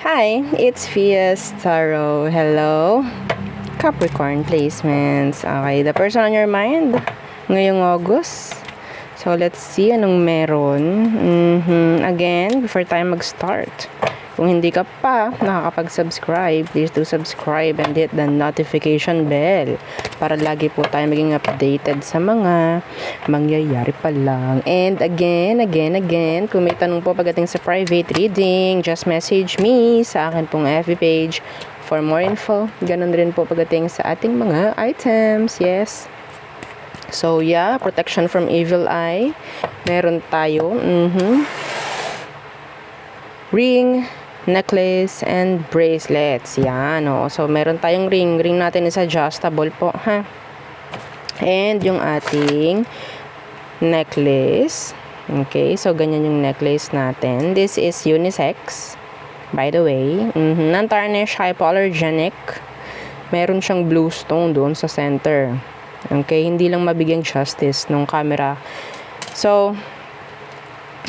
Hi, it's Fias Tarot. Hello. Capricorn placements. Okay, the person on your mind ngayong August. So, let's see anong meron. Again, before tayo mag-start, kung hindi ka pa nakakapag-subscribe, please do subscribe and hit the notification bell para lagi po tayo maging updated sa mga mangyayari pa lang. And again, kung may tanong po pagdating sa private reading, just message me sa akin pong FB page for more info. Ganun rin po pagdating sa ating mga items. Yes. So, yeah, protection from evil eye. Meron tayo. Ring, necklace, and bracelets. Yan, oh. So, meron tayong ring. Ring natin is adjustable po, ha? And yung ating necklace. Okay, so ganyan yung necklace natin. This is unisex, by the way. Non-tarnish, hypoallergenic. Meron siyang blue stone doon sa center. Okay, hindi lang mabigyang justice nung camera. So,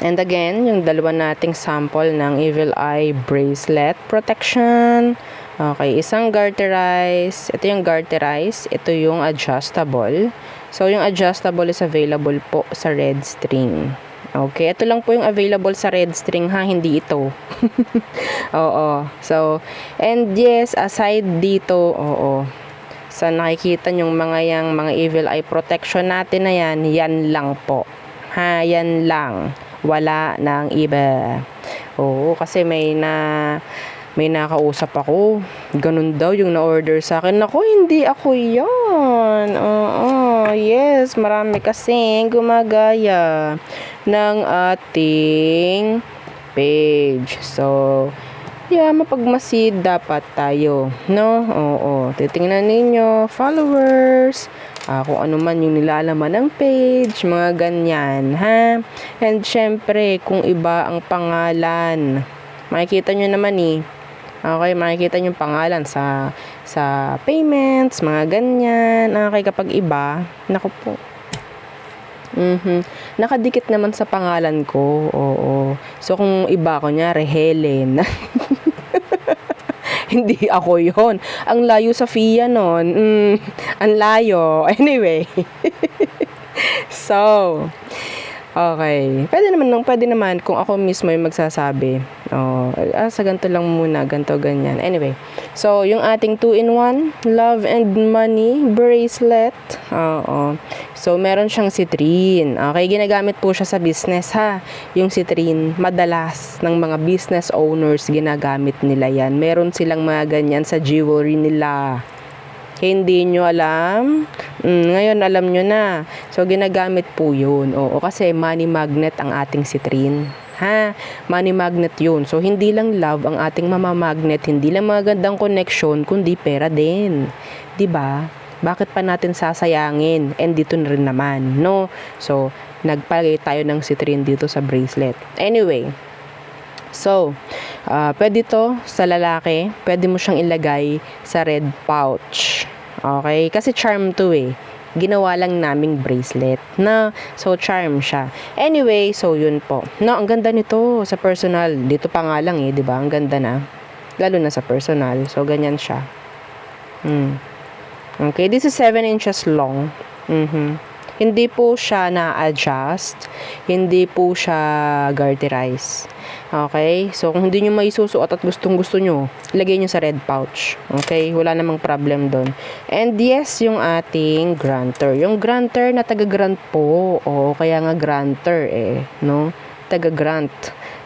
and again, yung dalawa nating sample ng evil eye bracelet protection. Okay, isang garterize. Ito yung garterize. Ito yung adjustable. So, yung adjustable is available po sa red string. Okay, ito lang po yung available sa red string ha, hindi ito. Oo. So, and yes, aside dito, sa nakikita nyong mga evil eye protection natin na yan lang po. Ha, yan lang. Wala nang iba. Oo, kasi may nakausap ako. Ganun daw yung na-order sa akin. Naku, hindi ako yan. Yes, marami kasing gumagaya ng ating page. So, yeah, mapagmasid dapat tayo, no? Oo, titingnan ninyo, followers, kung ano man yung nilalaman ng page, mga ganyan, ha? And syempre, kung iba ang pangalan, makikita nyo naman okay, makikita nyo yung pangalan sa payments, mga ganyan. Okay, kapag iba, naku po. Nakadikit naman sa pangalan ko. Oo. So, kung iba, kunyari, Helen. Hindi ako yon. Ang layo sa FIA nun. Ang layo. Anyway. So, okay. Pwede naman kung ako mismo yung magsasabi. Sa ganito lang muna, ganito, ganyan. Anyway, so, yung ating 2-in-1, love and money bracelet. So, meron siyang citrine. Okay, ginagamit po siya sa business, ha. Yung citrine, madalas ng mga business owners, ginagamit nila yan. Meron silang mga ganyan sa jewelry nila. Hindi nyo alam? Ngayon, alam nyo na. So, ginagamit po yun. Kasi money magnet ang ating citrine. Ha? Money magnet yun. So, hindi lang love ang ating mamamagnet. Hindi lang magandang connection, kundi pera din. 'Di ba? Bakit pa natin sasayangin? And dito na rin naman, no? So, nagpalagay tayo ng citrine dito sa bracelet. Anyway, so, pwede to sa lalaki. Pwede mo siyang ilagay sa red pouch. Okay? Kasi charm to Ginawa lang naming bracelet na so charm siya. Anyway, so yun po. No, ang ganda nito sa personal. Dito pa nga lang 'di ba? Ang ganda na. Lalo na sa personal. So ganyan siya. Okay, this is 7 inches long. Hindi po siya na-adjust. Hindi po siya garterize. Okay? So, kung hindi nyo maisusuot at gustong-gusto nyo, ilagay nyo sa red pouch. Okay? Wala namang problem doon. And yes, yung ating granter. Yung granter na taga-grant po. Kaya nga granter no? Taga-grant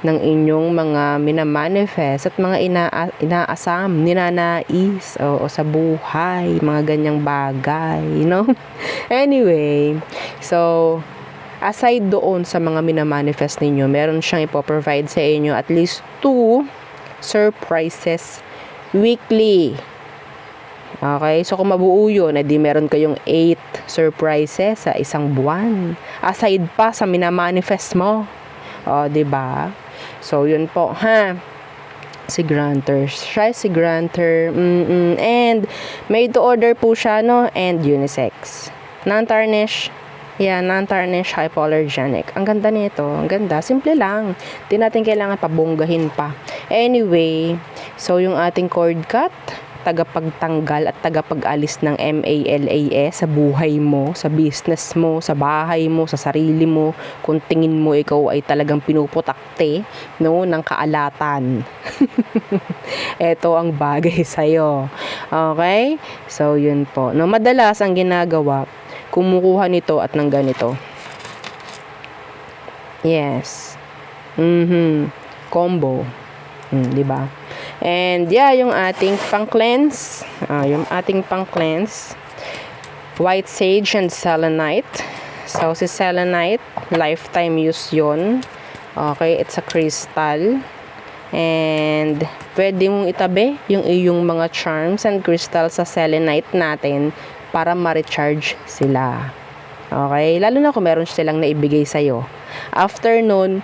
ng inyong mga minamanifest at mga inaasam, ninanais sa buhay, mga ganyang bagay, no? Anyway, so, aside doon sa mga minamanifest ninyo, meron siyang ipoprovide sa inyo at least 2 surprises weekly. Okay? So, kung mabuo yun, edi meron kayong 8 surprises sa isang buwan. Aside pa sa minamanifest mo. Diba? So, yun po, ha? Si granter. Siya si granter. And, made to order po siya, no? And unisex. Non-tarnish. Yan, non-tarnish, hypoallergenic. Ang ganda nito. Ang ganda. Simple lang. Di natin kailangan pabonggahin pa. Anyway, So, yung ating cord cut, tagapagtanggal at tagapag-alis ng MALAS sa buhay mo, sa business mo, sa bahay mo, sa sarili mo, kung tingin mo ikaw ay talagang pinuputakte, no, ng kaalatan. Ito ang bagay sa'yo. Okay? So, yun po. No, madalas ang ginagawa, kumukuha nito at ng ganito. Yes. Combo. Di ba? And yeah, yung ating pang-cleanse, white sage and selenite. So, si selenite, lifetime use yun. Okay, it's a crystal. And pwede mong itabi yung iyong mga charms and crystals sa selenite natin para ma-recharge sila. Okay, lalo na kung meron silang naibigay sa'yo. After nun,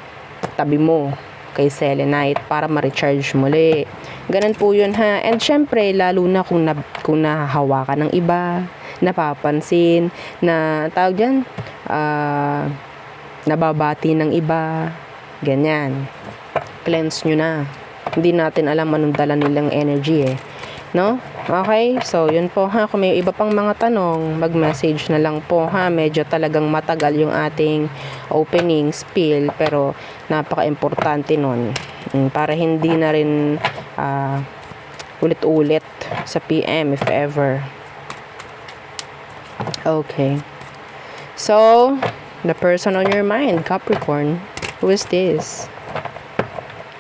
tabi mo kay selenite para ma-recharge muli. Ganun po yun ha. And syempre, lalo na kung nahahawakan ng iba, napapansin, na tawag dyan, nababati ng iba, ganyan. Cleanse nyo na. Hindi natin alam anong dala nilang energy no? Okay, so yun po ha. Kung may iba pang mga tanong, mag-message na lang po ha. Medyo talagang matagal yung ating opening spiel, pero napaka-importante nun. Para hindi na rin ulit-ulit sa PM if ever. Okay. So, the person on your mind, Capricorn, who is this?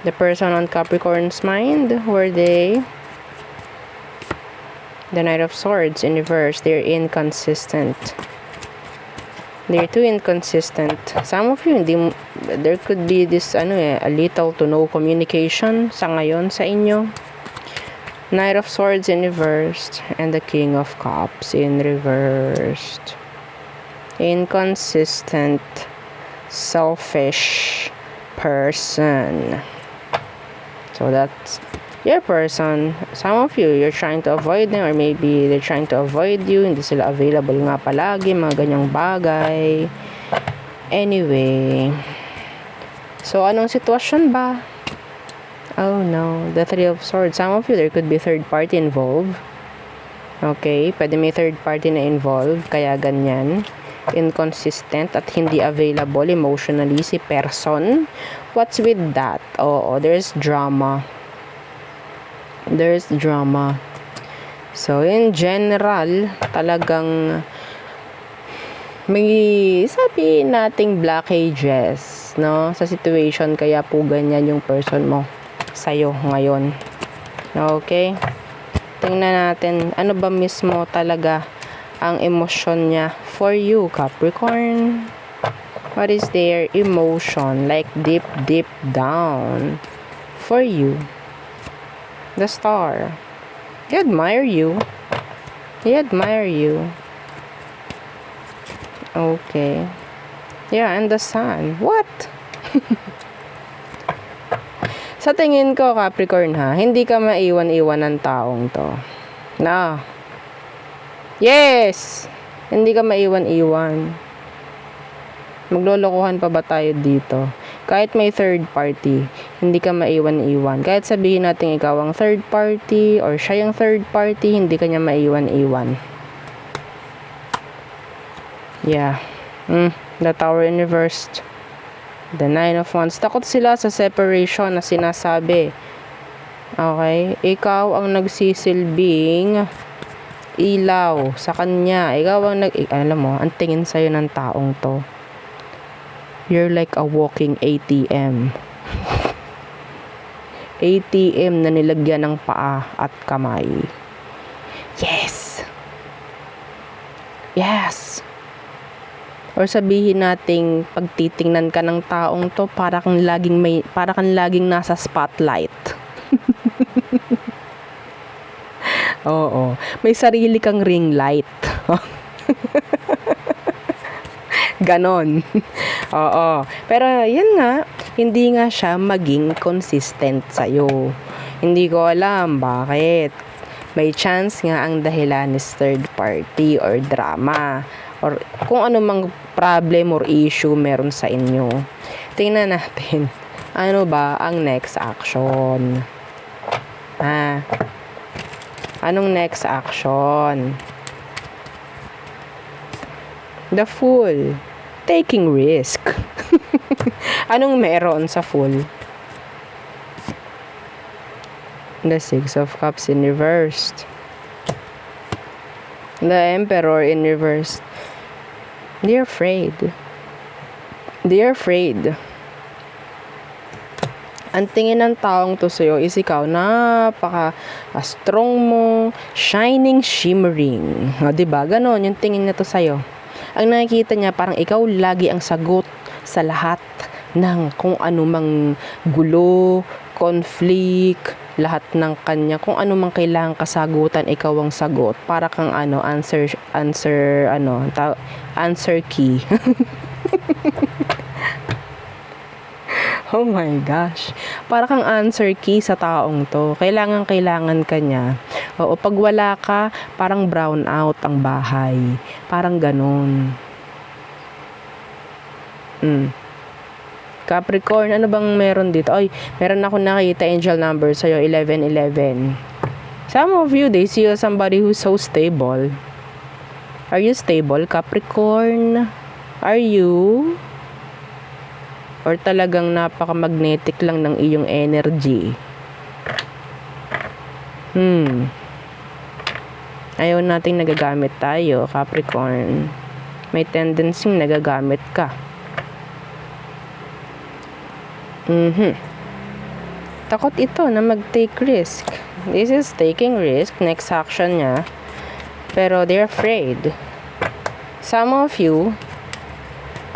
The person on Capricorn's mind, who are they? The Knight of Swords in reverse. They're inconsistent. They're too inconsistent. Some of you, there could be this, a little to no communication sa ngayon sa inyo. Knight of Swords in reversed. And the King of Cups in reversed. Inconsistent, selfish person. So that's your person. Some of you, you're trying to avoid them, or maybe they're trying to avoid you. Hindi sila available nga palagi, mga ganyang bagay. Anyway, so anong sitwasyon ba? Oh no, the Three of Swords. Some of you, there could be third party involved. Okay, pwede may third party na involved, kaya ganyan. Inconsistent at hindi available emotionally si person. What's with that? Oo, there's drama. There's drama. So, in general, talagang may sabi nating blockages, no? Sa situation, kaya po ganyan yung person mo sa'yo ngayon. Okay? Tingnan natin, ano ba mismo talaga ang emosyon niya for you, Capricorn? What is their emotion, like deep down for you? The Star. They admire you. They admire you. Okay. Yeah, and the Sun. What? Sa tingin ko, Capricorn ha, hindi ka maiwan-iwan ng taong to. Na. Yes! Hindi ka maiwan-iwan. Maglolokohan pa ba tayo dito? Kahit may third party, hindi ka maiwan-iwan. Kahit sabihin natin ikaw ang third party or siya yung third party, hindi ka niya maiwan-iwan. Yeah. The Tower in reversed. The Nine of Wands. Takot sila sa separation na sinasabi. Okay? Ikaw ang nagsisilbing ilaw sa kanya. Ikaw ang alam mo, ang tingin sa'yo ng taong to. You're like a walking ATM. ATM na nilagyan ng paa at kamay. Yes! Yes! Or sabihin nating pagtitingnan ka ng taong to, para kang laging nasa spotlight. Oo. May sarili kang ring light. Ganon. Oo. Pero yan nga, hindi nga siya maging consistent sa'yo. Hindi ko alam bakit. May chance nga ang dahilan is third party or drama. Or kung ano mang problem or issue meron sa inyo. Tingnan natin, ano ba ang next action? Anong next action? The Fool. Taking risk. Anong meron sa Fool? The Six of Cups in reversed. The Emperor in reversed. They're afraid. They're afraid. Ang tingin ng taong to sa'yo is ikaw, napaka-strong mo, shining, shimmering. O, diba? Ganon yung tingin na to sa'yo. Ang nakikita niya, parang ikaw lagi ang sagot sa lahat ng kung ano mang gulo, conflict, lahat ng kanya, kung ano mang kailangan kasagutan, ikaw ang sagot. Para kang answer key. Oh my gosh. Para kang answer key sa taong to. Kailangan ka niya. O pag wala ka, parang brown out ang bahay. Parang ganun. Capricorn, ano bang meron dito? Ay, meron ako nakita angel number sa'yo, 1111. Some of you, they see you somebody who's so stable. Are you stable, Capricorn? Are you? Or talagang napaka-magnetic lang ng iyong energy? Ayaw nating nagagamit tayo, Capricorn. May tendency nagagamit ka. Takot ito na mag-take risk. This is taking risk. Next action niya. Pero they're afraid. Some of you,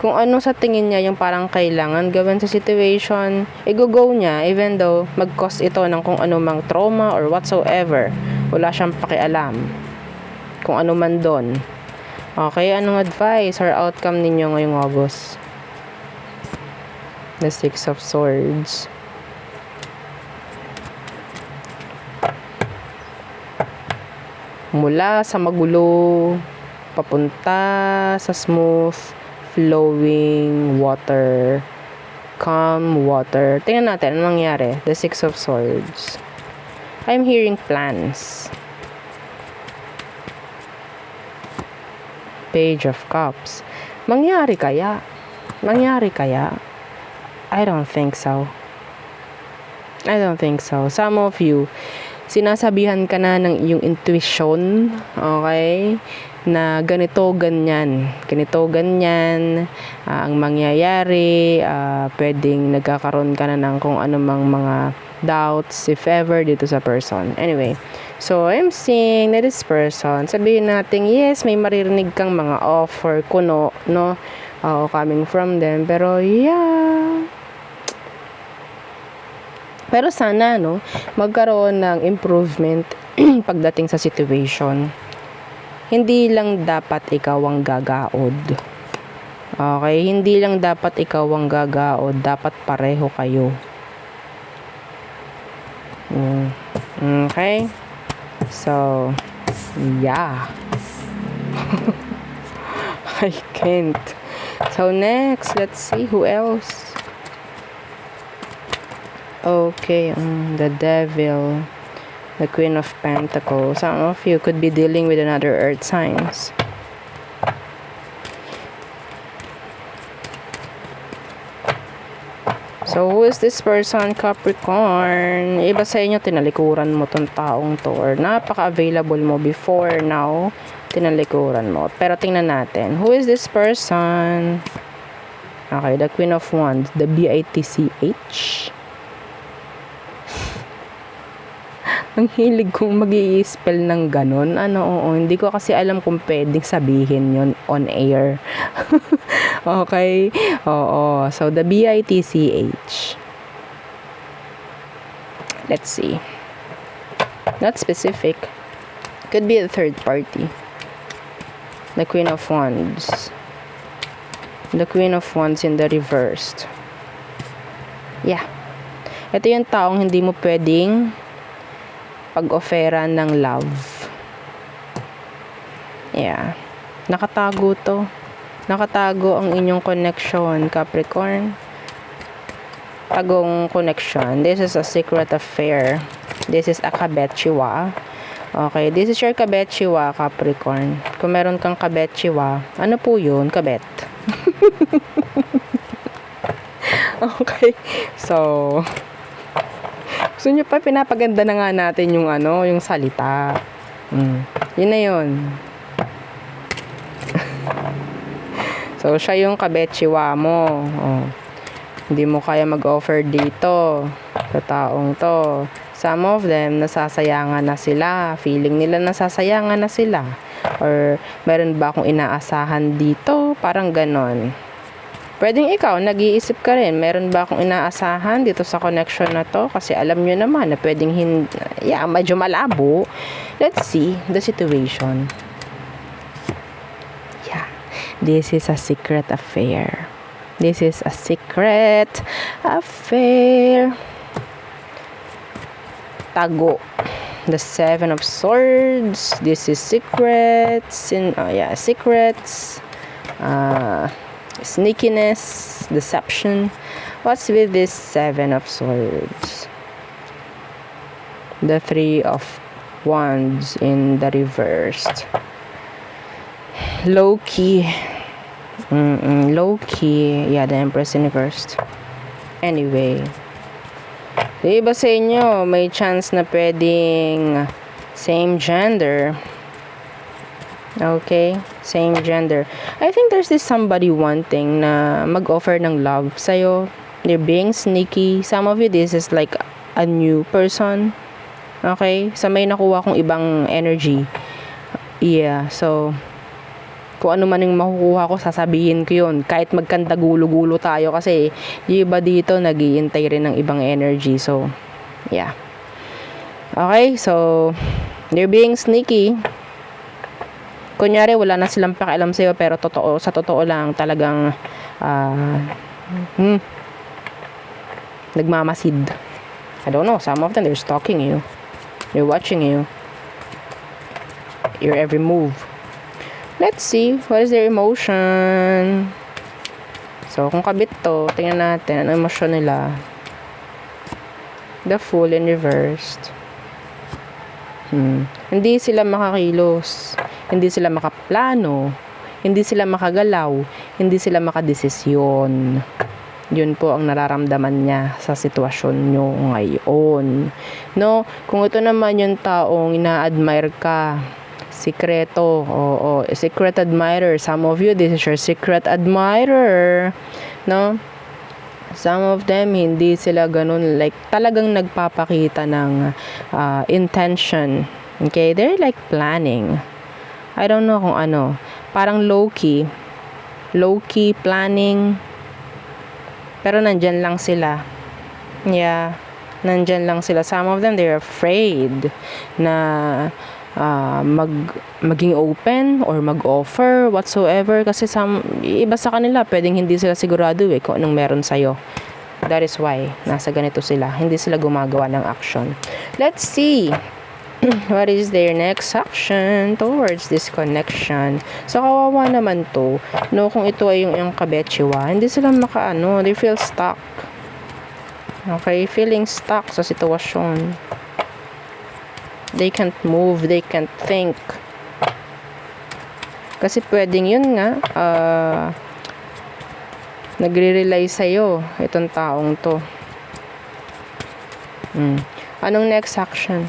kung ano sa tingin niya yung parang kailangan gawin sa situation, i-go niya even though mag-cause ito ng kung ano mang trauma or whatsoever. Wala siyang pakialam. Kung ano man doon. Okay, anong advice or outcome ninyo ngayong August? The Six of Swords. Mula sa magulo, papunta sa smooth, flowing water, calm water. Tingnan natin anong nangyari. The Six of Swords. I'm hearing plans. Page of Cups. Mangyari kaya? I don't think so. Some of you, sinasabihan ka na ng iyong intuition, okay? Na ganito, ganyan, ang mangyayari, pwedeng nagkakaroon ka na ng kung anumang mga doubts, if ever, dito sa person. Anyway, so I'm seeing that this person, sabihin natin, yes, may maririnig kang mga offer, kuno, no? Coming from them, pero yeah. Pero sana, no, magkaroon ng improvement pagdating sa situation. Hindi lang dapat ikaw ang gagaod. Okay? Hindi lang dapat ikaw ang gagaod. Dapat pareho kayo. Okay? So, yeah. I can't. So, next, let's see who else. Okay, the Devil, the Queen of Pentacles. Some of you could be dealing with another earth signs. So, who is this person, Capricorn? Iba sa inyo, tinalikuran mo tong taong to, or napaka-available mo before, now, tinalikuran mo. Pero tingnan natin, who is this person? Okay, the Queen of Wands, the BITCH. Ang hilig kong mag-i-spell ng ganon. Hindi ko kasi alam kung pwedeng sabihin yon on air. Okay? Oo. So, the BITCH. Let's see. Not specific. Could be a third party. The Queen of Wands. The Queen of Wands in the reversed. Yeah. Ito yung taong hindi mo pwedeng pag-offeran ng love. Yeah. Nakatago to. Nakatago ang inyong connection, Capricorn. Tagong connection. This is a secret affair This is a kabetchiwa. Okay, this is your kabetchiwa, Capricorn. Kung meron kang kabetchiwa, ano po yun? Kabet. Okay, so gusto nyo pa, pinapaganda na nga natin yung yung salita. Yun na yun. So, siya yung kabetchiwa mo. Hindi mo kaya mag-offer dito sa taong to. Some of them, nasasayangan na sila. Feeling nila nasasayangan na sila. Or, meron ba akong inaasahan dito? Parang ganon. Pwedeng ikaw, nag-iisip ka rin, meron ba akong inaasahan dito sa connection na to? Kasi alam nyo naman na pwedeng medyo malabo. Let's see the situation. Yeah, this is a secret affair. This is a secret affair. Tago. The Seven of Swords. This is secrets. Secrets. Sneakiness, deception. What's with this Seven of Swords? The Three of Wands in the reversed. Low-key. Low-key. Yeah, the Empress in reversed. Anyway. Yung iba sa inyo, may chance na pwedeng same gender. Okay, same gender. I think there's this somebody wanting na mag-offer ng love sa'yo. They're being sneaky. Some of you, this is like a new person. Okay, sa may nakuha kong ibang energy. Yeah, so kung ano man yung makukuha ko, sasabihin ko yun. Kahit magkanta gulo-gulo tayo kasi yung iba dito nag-iintay rin ng ibang energy. So, yeah. Okay, so they're being sneaky. Kunyari, wala na silang pakialam sa'yo, pero sa totoo lang, talagang nagmamasid. I don't know, some of them, they're stalking you. They're watching you. Your every move. Let's see, what is their emotion? So, kung kabit to, tingnan natin, ano emosyon nila. The Fool in reversed. Hindi sila makakilos. Hindi sila makaplano, hindi sila makagalaw, hindi sila makadesisyon. Yun po ang nararamdaman niya sa sitwasyon nyo ngayon. No? Kung ito naman yung taong ina-admire ka, sikreto, secret admirer. Some of you, this is your secret admirer. No? Some of them, hindi sila ganun, like talagang nagpapakita ng intention. Okay? They're like planning. I don't know kung ano. Parang low-key. Low-key planning. Pero nandyan lang sila. Yeah. Nandyan lang sila. Some of them, they're afraid na maging open or mag-offer whatsoever. Kasi iba sa kanila, pwedeng hindi sila sigurado kung anong meron sa'yo. That is why nasa ganito sila. Hindi sila gumagawa ng action. Let's see. What is their next action towards this connection? So, kawawa naman to. No, kung ito ay yung kabetchiwa, hindi sila they feel stuck. Okay, feeling stuck sa sitwasyon. They can't move, they can't think. Kasi pwedeng yun nga, nagre-rely sa'yo, itong taong to. Anong next action?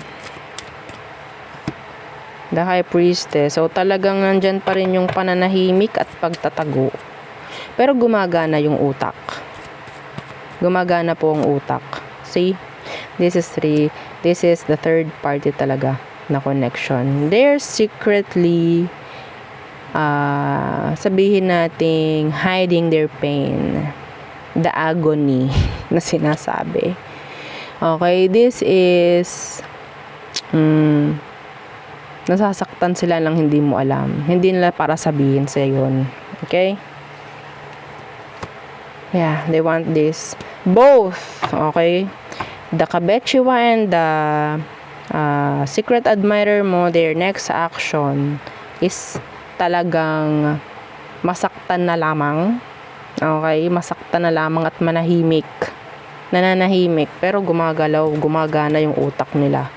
The High Priestess. So, talagang nandyan pa rin yung pananahimik at pagtatago. Pero gumagana yung utak. Gumagana po ang utak. See? This is the third party talaga na connection. They're secretly, sabihin nating, hiding their pain. The agony na sinasabi. Okay, this is, nasasaktan sila lang hindi mo alam. Hindi nila para sabihin sa yun. Okay? Yeah, they want this. Both. Okay? The kabetchiwa and the secret admirer mo, their next action is talagang masaktan na lamang. Okay? Masaktan na lamang at manahimik. nananahimik, pero gumagalaw, gumagana yung utak nila.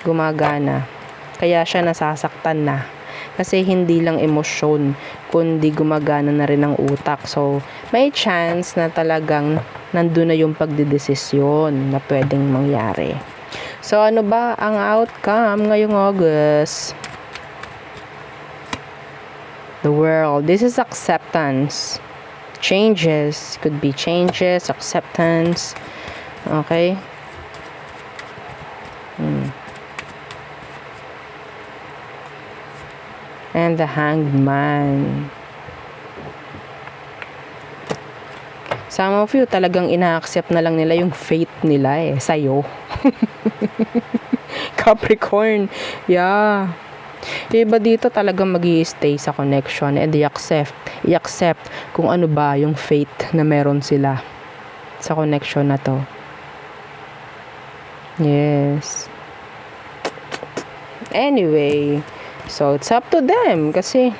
Gumagana. Kaya siya nasasaktan na. Kasi hindi lang emosyon, kundi gumagana na rin ang utak. So, may chance na talagang nandun na yung pagdedesisyon na pwedeng mangyari. So, ano ba ang outcome ngayong August? The world. This is acceptance. Changes. Could be changes, acceptance. Okay? And the Hanged Man. Some of you talagang ina-accept na lang nila yung fate nila sa'yo. Capricorn. Yeah. Iba dito talagang mag-i-stay sa connection and i-accept kung ano ba yung fate na meron sila sa connection na to. Yes. Anyway, so it's up to them kasi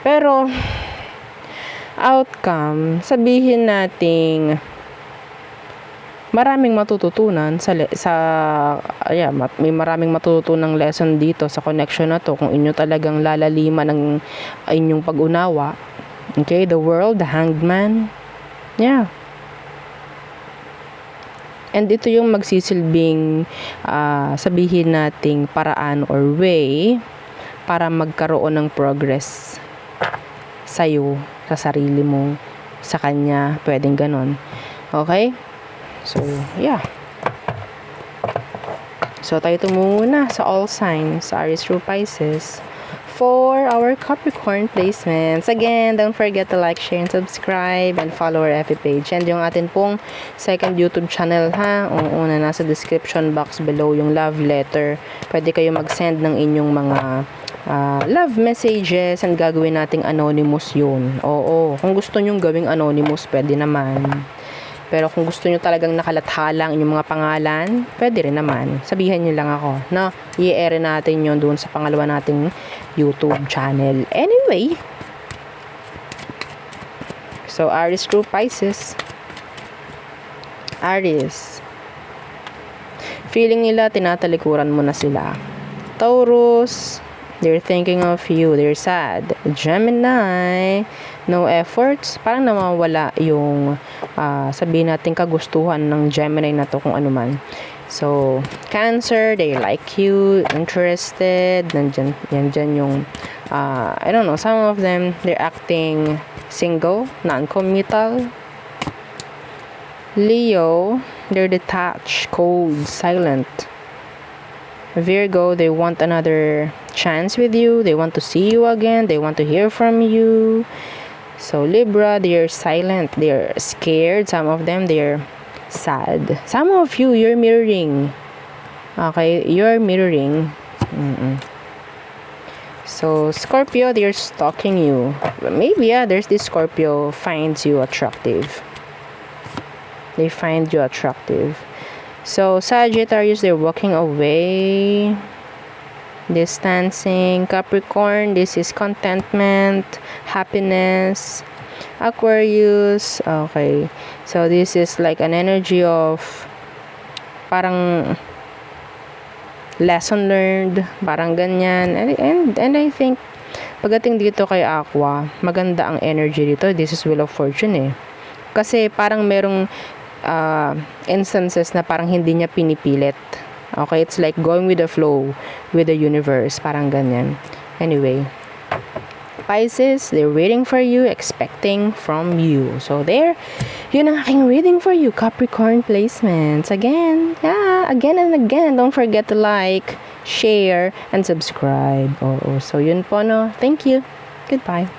pero outcome, sabihin nating maraming matututunan may maraming matututunang lesson dito sa connection na to kung inyo talagang lalaliman ng inyong pag-unawa. Okay, the world, the Hanged Man. Yeah. And ito yung magsisilbing sabihin nating paraan or way para magkaroon ng progress sa'yo, sa sarili mo, sa kanya, pwedeng ganon. Okay? So, yeah. So, tayo muna sa all signs, Aries through Pisces, for our Capricorn placements. Again, don't forget to like, share, and subscribe, and follow our FB page. And yung atin pong second YouTube channel, ha? Una, nasa description box below yung love letter. Pwede kayo mag-send ng inyong mga love messages and gagawin nating anonymous yun. Oo, kung gusto nyong gawing anonymous, pwede naman. Pero kung gusto nyo talagang nakalathalang inyong mga pangalan, pwede rin naman. Sabihan nyo lang ako, no? I-air natin yun doon sa pangalawa nating YouTube channel. Anyway, so Aries through Pisces. Aries. Feeling nila tinatalikuran mo na sila. Taurus. They're thinking of you. They're sad. Gemini, no efforts. Parang nawawala yung sabihin natin kagustuhan ng Gemini na to kung ano man. So, Cancer, they like you, interested. Nandyan yung, I don't know, some of them, they're acting single, non-committal. Leo, they're detached, cold, silent. Virgo, they want another chance with you. They want to see you again. They want to hear from you. So, Libra, they're silent. They're scared. Some of them, they're sad. Some of you, you're mirroring. Okay? You're mirroring. So, Scorpio, they're stalking you. Maybe, there's this Scorpio finds you attractive. They find you attractive. So, Sagittarius, they're walking away, distancing. Capricorn, this is contentment, happiness. Aquarius, okay. So, this is like an energy of parang lesson learned, parang ganyan. And I think, pagdating dito kay Aqua, maganda ang energy dito. This is Wheel of Fortune Kasi parang merong instances na parang hindi niya pinipilit. Okay, it's like going with the flow with the universe, parang ganyan. Anyway, Pisces, they're waiting for you, expecting from you. So there, yun ang aking reading for you, Capricorn placements. Again and again, don't forget to like, share, and subscribe. So yun po, no? Thank you. Goodbye.